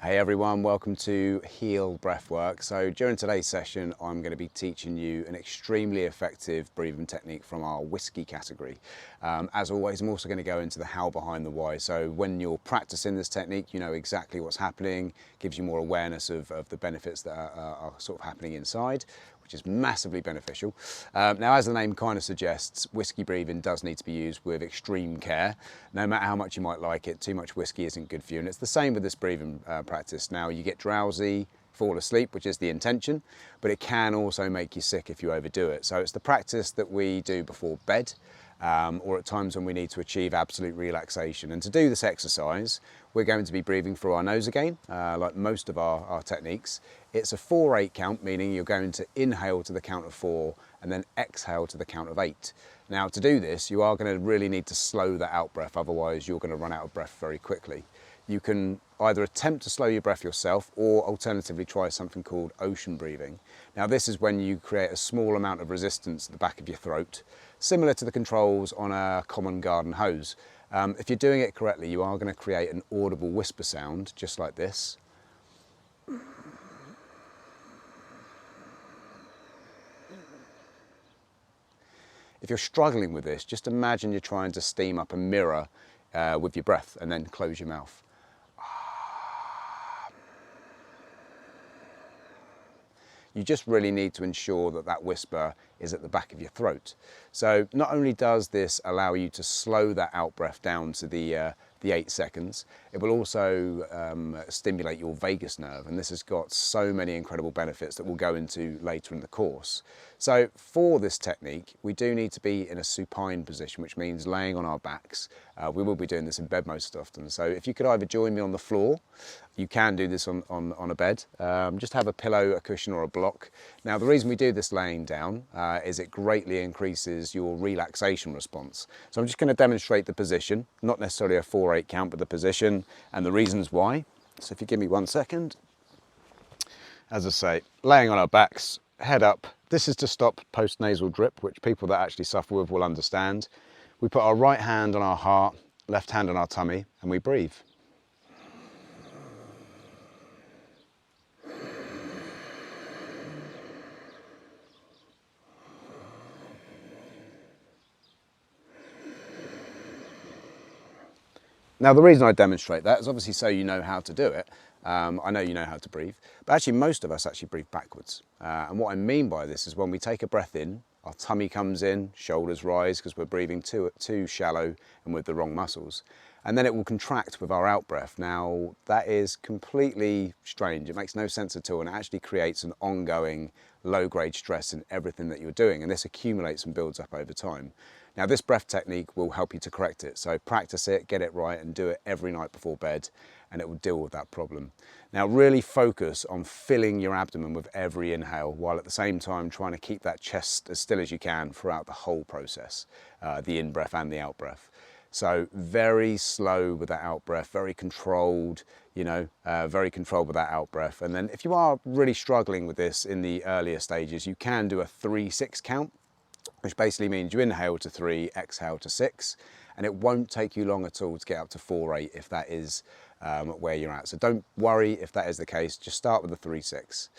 Hey everyone, welcome to Heal Breathwork. So during today's session, I'm going to be teaching you an extremely effective breathing technique from our whiskey category. As always, I'm also going to go into the how behind the why. So when you're practicing this technique, you know exactly what's happening, gives you more awareness of the benefits that are sort of happening inside, which is massively beneficial. Now, as the name kind of suggests, whiskey breathing does need to be used with extreme care. No matter how much you might like it, too much whiskey isn't good for you. And it's the same with this breathing practice. Now, you get drowsy, fall asleep, which is the intention, but it can also make you sick if you overdo it. So it's the practice that we do before bed, or at times when we need to achieve absolute relaxation. And to do this exercise, we're going to be breathing through our nose again, like most of our techniques. It's a 4-8 count, meaning you're going to inhale to the count of 4 and then exhale to the count of 8. Now, to do this, you are going to really need to slow that out breath, otherwise you're going to run out of breath very quickly. You can either attempt to slow your breath yourself or alternatively try something called ocean breathing. Now, this is when you create a small amount of resistance at the back of your throat, similar to the controls on a common garden hose. If you're doing it correctly, you are going to create an audible whisper sound, just like this. If you're struggling with this, just imagine you're trying to steam up a mirror with your breath and then close your mouth. You just really need to ensure that that whisper is at the back of your throat. So not only does this allow you to slow that out breath down to the 8 seconds, it will also stimulate your vagus nerve, and this has got so many incredible benefits that we'll go into later in the course. So for this technique, we do need to be in a supine position, which means laying on our backs. We will be doing this in bed most often. So if you could either join me on the floor, you can do this on a bed. Just have a pillow, a cushion or a block. Now, the reason we do this laying down is it greatly increases your relaxation response. So I'm just going to demonstrate the position, not necessarily a 4-8 count, but the position and the reasons why. So if you give me 1 second. As I say, laying on our backs, head up. This is to stop post-nasal drip, which people that actually suffer with will understand. We put our right hand on our heart, left hand on our tummy, and we breathe. Now, the reason I demonstrate that is obviously so you know how to do it. I know you know how to breathe, but actually most of us actually breathe backwards. And what I mean by this is when we take a breath in, our tummy comes in, shoulders rise because we're breathing too shallow and with the wrong muscles. And then it will contract with our out breath. Now, that is completely strange. It makes no sense at all, and it actually creates an ongoing low-grade stress in everything that you're doing, and this accumulates and builds up over time. Now, this breath technique will help you to correct it. So practice it, get it right, and do it every night before bed, and it will deal with that problem. Now, really focus on filling your abdomen with every inhale, while at the same time trying to keep that chest as still as you can throughout the whole process, the in-breath and the out-breath. So very slow with that out breath, very controlled, very controlled with that out breath. And then if you are really struggling with this in the earlier stages, you can do a 3-6 count, which basically means you inhale to 3, exhale to 6, and it won't take you long at all to get up to 4-8 if that is where you're at. So don't worry if that is the case, just start with the 3-6.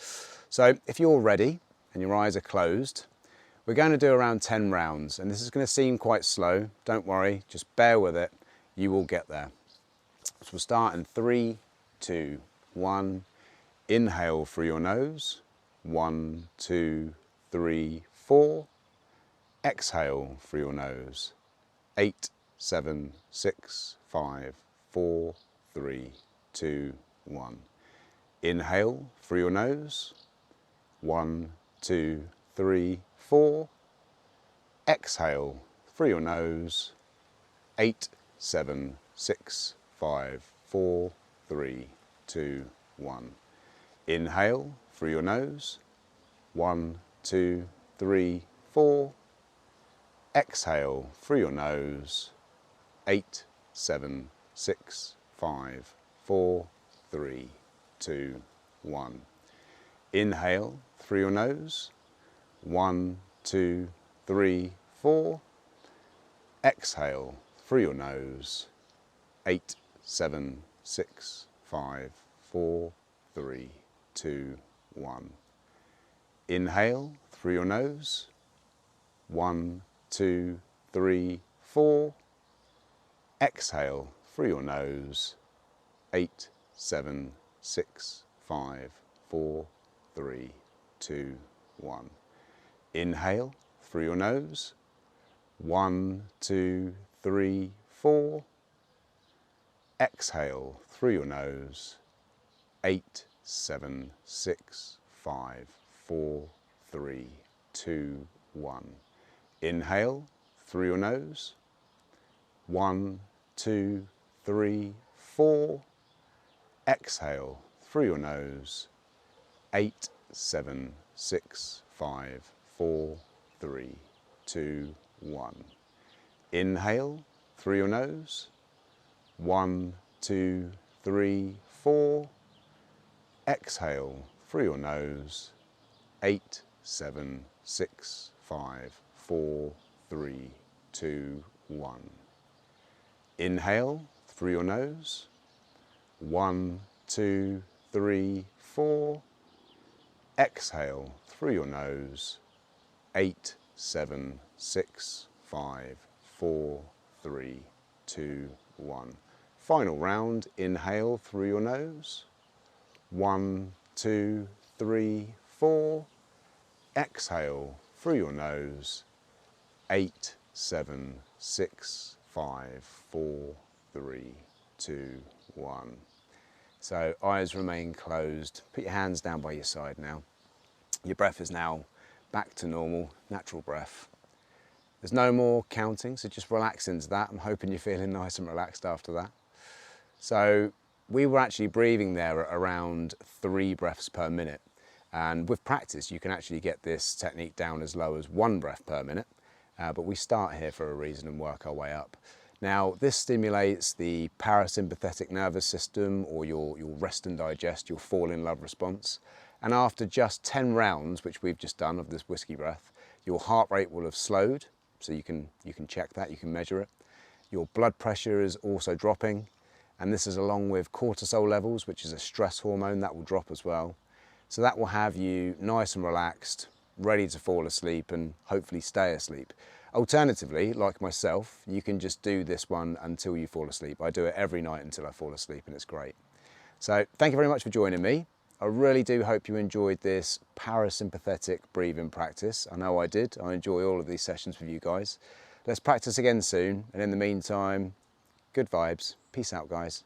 So if you're ready and your eyes are closed, we're going to do around 10 rounds, and this is going to seem quite slow. Don't worry, just bear with it. You will get there. So we'll start in 3, 2, 1. Inhale through your nose. 1, 2, 3, 4. Exhale through your nose. 8, 7, 6, 5, 4, 3, 2, 1. Inhale through your nose. 1, 2, 3, 4. Exhale through your nose. 8, 7, 6, 5, 4, 3, 2, 1. Inhale through your nose. 1, 2, 3, 4. Exhale through your nose. 8, 7, 6, 5, 4, 3, 2, 1. Inhale through your nose. 1, 2, 3, 4. Exhale through your nose. 8, 7, 6, 5, 4, 3, 2, 1. Inhale through your nose. 1, 2, 3, 4. Exhale through your nose. 8, 7, 6, 5, 4, 3, 2, 1. Inhale through your nose. 1, 2, 3, 4. Exhale through your nose. 8, 7, 6, 5, 4, 3, 2, 1. Inhale through your nose. 1, 2, 3, 4. Exhale through your nose. 8, 7, 6, 5, 4, 3, 2, 1. Inhale through your nose. 1, 2, 3, 4. Exhale through your nose. 8, 7, 6, 5, 4, 3, 2, 1. Inhale through your nose. 1, 2, 3, 4. Exhale through your nose. 8, 7, 6, 5, 4, 3, 2, 1. Final round. Inhale through your nose. 1, 2, 3, 4. Exhale through your nose. 8, 7, 6, 5, 4, 3, 2, 1. So eyes remain closed. Put your hands down by your side now. Your breath is now back to normal, natural breath. There's no more counting, so just relax into that. I'm hoping you're feeling nice and relaxed after that. So we were actually breathing there at around 3 breaths per minute. And with practice, you can actually get this technique down as low as 1 breath per minute. But we start here for a reason and work our way up. Now, this stimulates the parasympathetic nervous system, or your rest and digest, your fall in love response. And after just 10 rounds, which we've just done of this whiskey breath, your heart rate will have slowed. So you can check that, you can measure it. Your blood pressure is also dropping. And this is along with cortisol levels, which is a stress hormone, that will drop as well. So that will have you nice and relaxed, ready to fall asleep and hopefully stay asleep. Alternatively, like myself, you can just do this one until you fall asleep. I do it every night until I fall asleep, and it's great. So thank you very much for joining me. I really do hope you enjoyed this parasympathetic breathing practice. I know I did. I enjoy all of these sessions with you guys. Let's practice again soon. And in the meantime, good vibes. Peace out, guys.